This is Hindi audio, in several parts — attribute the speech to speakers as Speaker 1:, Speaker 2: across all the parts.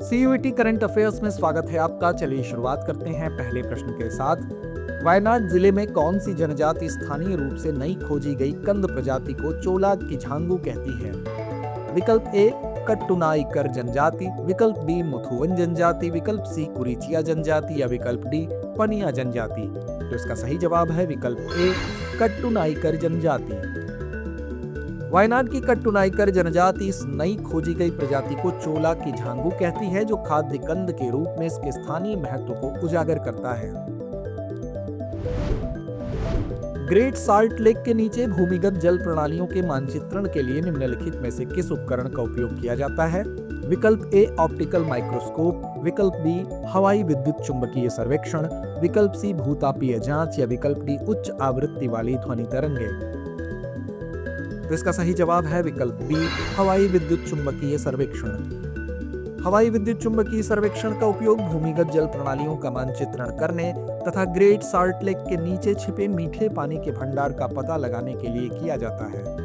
Speaker 1: सीयूईटी करंट अफेयर्स में स्वागत है आपका। चलिए शुरुआत करते हैं पहले प्रश्न के साथ। वायनाड जिले में कौन सी जनजाति स्थानीय रूप से नई खोजी गई कंद प्रजाति को चोला की झांगू कहती है? विकल्प ए कट्टुनाइकर जनजाति, विकल्प बी मुथुवन जनजाति, विकल्प सी कुरीचिया जनजाति या विकल्प डी पनिया जनजाति। तो इसका सही जवाब है विकल्प ए कट्टुनाइकर जनजाति। वायनाड की कट्टुनाइकर जनजाति इस नई खोजी गई प्रजाति को चोला की झांगू कहती है, जो खाद्य कंद के रूप में इसके स्थानीय महत्व को उजागर करता है। ग्रेट साल्ट लेक के नीचे भूमिगत जल प्रणालियों के मानचित्रण के लिए निम्नलिखित में से किस उपकरण का उपयोग किया जाता है? विकल्प ए ऑप्टिकल माइक्रोस्कोप, विकल्प बी हवाई विद्युत चुंबकीय सर्वेक्षण, विकल्प सी भूतापीय जांच या विकल्प डी उच्च आवृत्ति वाली ध्वनि तरंगे। तो इसका सही जवाब है विकल्प बी हवाई विद्युत चुंबकीय सर्वेक्षण। हवाई विद्युत चुंबकीय सर्वेक्षण का उपयोग भूमिगत जल प्रणालियों का मानचित्रण करने तथा ग्रेट साल्ट लेक के नीचे छिपे मीठे पानी के भंडार का पता लगाने के लिए किया जाता है।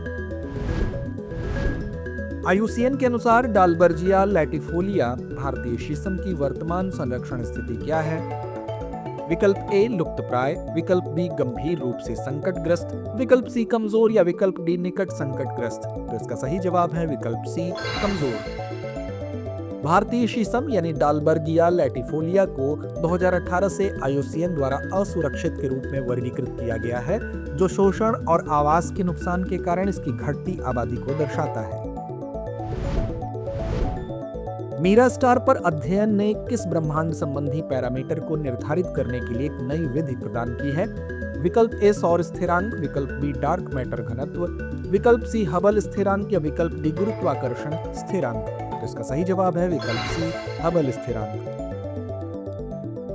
Speaker 1: IUCN के अनुसार डालबर्जिया लैटिफोलिया भारतीय शीशम की वर्तमान संरक्षण स्थिति क्या है? विकल्प ए लुप्तप्राय, विकल्प बी गंभीर रूप से संकटग्रस्त, विकल्प सी कमजोर या विकल्प डी निकट संकटग्रस्त। तो इसका सही जवाब है विकल्प सी कमजोर। भारतीय शीशम यानी डालबर्गिया लैटिफोलिया को 2018 से IUCN द्वारा असुरक्षित के रूप में वर्गीकृत किया गया है, जो शोषण और आवास के नुकसान के कारण इसकी घटती आबादी को दर्शाता है। मीरा स्टार पर अध्ययन ने किस ब्रह्मांड संबंधी पैरामीटर को निर्धारित करने के लिए एक नई विधि प्रदान की है? विकल्प ए सौर स्थिरांक, विकल्प बी डार्क मैटर घनत्व, विकल्प सी हबल स्थिरांक या विकल्प डी गुरुत्वाकर्षण स्थिरांक। तो इसका सही जवाब है विकल्प सी हबल स्थिरांक।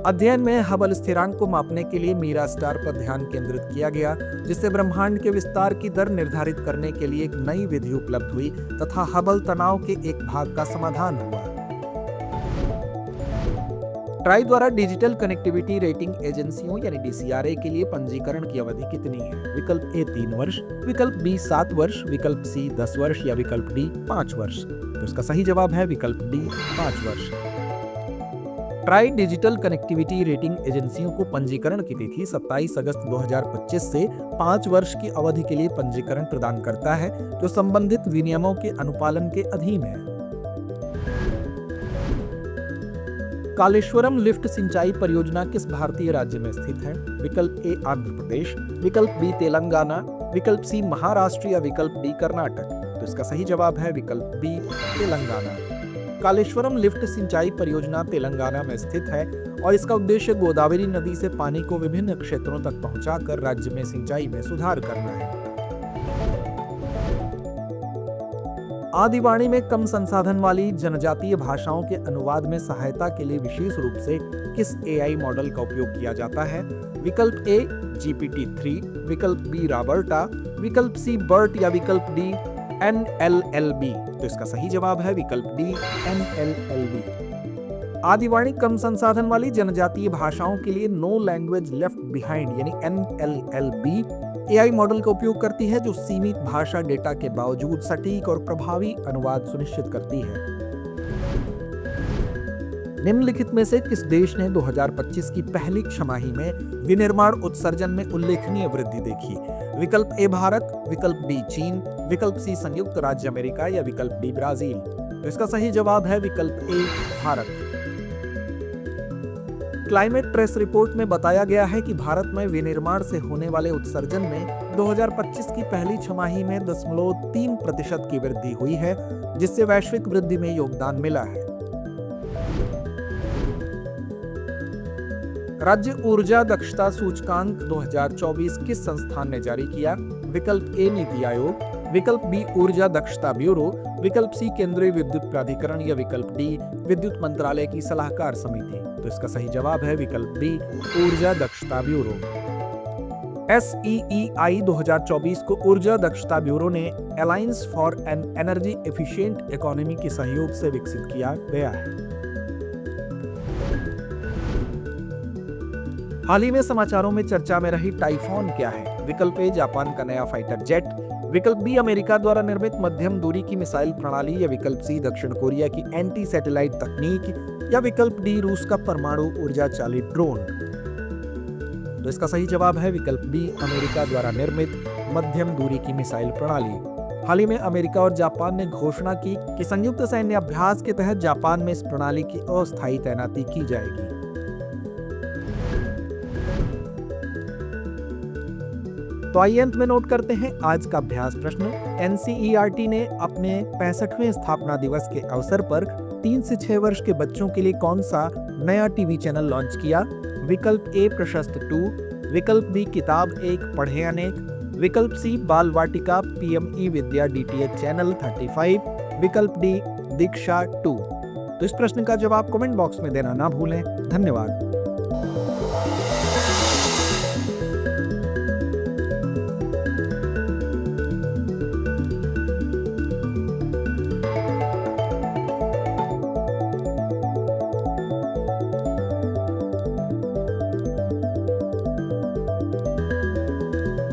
Speaker 1: अध्ययन में हबल स्थिरांक को मापने के लिए मीरा स्टार पर ध्यान केंद्रित किया गया, जिससे ब्रह्मांड के विस्तार की दर निर्धारित करने के लिए एक नई विधि उपलब्ध हुई तथा हबल तनाव के एक भाग का समाधान हुआ। ट्राई द्वारा डिजिटल कनेक्टिविटी रेटिंग एजेंसियों यानी DCRA के लिए पंजीकरण की अवधि कितनी है? विकल्प ए 3 वर्ष, विकल्प बी 7 वर्ष, विकल्प सी 10 वर्ष या विकल्प डी 5 वर्ष। तो इसका सही जवाब है विकल्प डी 5 वर्ष। ट्राई डिजिटल कनेक्टिविटी रेटिंग एजेंसियों को पंजीकरण की तिथि 27 अगस्त 2025 से 5 वर्ष की अवधि के लिए पंजीकरण प्रदान करता है, जो संबंधित विनियमों के अनुपालन के अधीन है। कालेश्वरम लिफ्ट सिंचाई परियोजना किस भारतीय राज्य में स्थित है? विकल्प ए आंध्र प्रदेश, विकल्प बी तेलंगाना, विकल्प सी महाराष्ट्र या विकल्प डी कर्नाटक। तो इसका सही जवाब है विकल्प बी तेलंगाना। कालेश्वरम लिफ्ट सिंचाई परियोजना तेलंगाना में स्थित है और इसका उद्देश्य गोदावरी नदी से पानी को विभिन्न क्षेत्रों तक पहुंचाकर राज्य में सिंचाई में सुधार करना है। आदिवाणी में कम संसाधन वाली जनजातीय भाषाओं के अनुवाद में सहायता के लिए विशेष रूप से किस AI मॉडल का उपयोग किया जाता है? विकल्प ए GPT-3, विकल्प बी रॉबर्टा, विकल्प सी बर्ट या विकल्प डी NLLB। तो इसका सही जवाब है विकल्प डी NLLB। आदिवाणी कम संसाधन वाली जनजातीय भाषाओं के लिए नो लैंग्वेज लेफ्ट बिहाइंड यानी NLLB AI मॉडल का उपयोग करती है, जो सीमित भाषा डेटा के बावजूद सटीक और प्रभावी अनुवाद सुनिश्चित करती है। निम्नलिखित में से किस देश ने 2025 की पहली छमाही में विनिर्माण उत्सर्जन में उल्लेखनीय वृद्धि देखी? विकल्प ए भारत, विकल्प बी चीन, विकल्प सी संयुक्त राज्य अमेरिका या विकल्प डी ब्राजील। तो इसका सही जवाब है विकल्प ए भारत। क्लाइमेट प्रेस रिपोर्ट में बताया गया है कि भारत में विनिर्माण से होने वाले उत्सर्जन में 2025 की पहली छमाही में 0.3% की वृद्धि हुई है, जिससे वैश्विक वृद्धि में योगदान मिला है। राज्य ऊर्जा दक्षता सूचकांक 2024 किस संस्थान ने जारी किया? विकल्प ए नीति आयोग, विकल्प बी ऊर्जा दक्षता ब्यूरो, विकल्प सी केंद्रीय विद्युत प्राधिकरण या विकल्प डी विद्युत मंत्रालय की सलाहकार समिति। तो इसका सही जवाब है विकल्प बी ऊर्जा दक्षता ब्यूरो। SEEI 2024 को ऊर्जा दक्षता ब्यूरो ने alliance for an energy efficient economy के सहयोग से विकसित किया गया है। हाल ही में समाचारों में चर्चा में रही टाइफॉन क्या है? विकल्प ए जापान का नया फाइटर जेट, विकल्प बी अमेरिका द्वारा निर्मित मध्यम दूरी की मिसाइल प्रणाली, या विकल्प सी दक्षिण कोरिया की एंटी सैटेलाइट तकनीक, या विकल्प डी रूस का परमाणु ऊर्जा चालित ड्रोन। तो इसका सही जवाब है विकल्प बी अमेरिका द्वारा निर्मित मध्यम दूरी की मिसाइल प्रणाली। हाल ही में अमेरिका और जापान ने घोषणा की कि संयुक्त सैन्य अभ्यास के तहत जापान में इस प्रणाली की अस्थायी तैनाती की जाएगी। तो आइए अंत में नोट करते हैं आज का अभ्यास प्रश्न। एनसीईआरटी ने अपने 65वें स्थापना दिवस के अवसर पर 3 से 6 वर्ष के बच्चों के लिए कौन सा नया टीवी चैनल लॉन्च किया? विकल्प ए प्रशस्त 2, विकल्प बी किताब एक पढ़े अनेक, विकल्प सी बाल वाटिका पीएमई विद्या डीटीएच चैनल 35, विकल्प डी दीक्षा 2। तो इस प्रश्न का जवाब कमेंट बॉक्स में देना ना भूलें। धन्यवाद।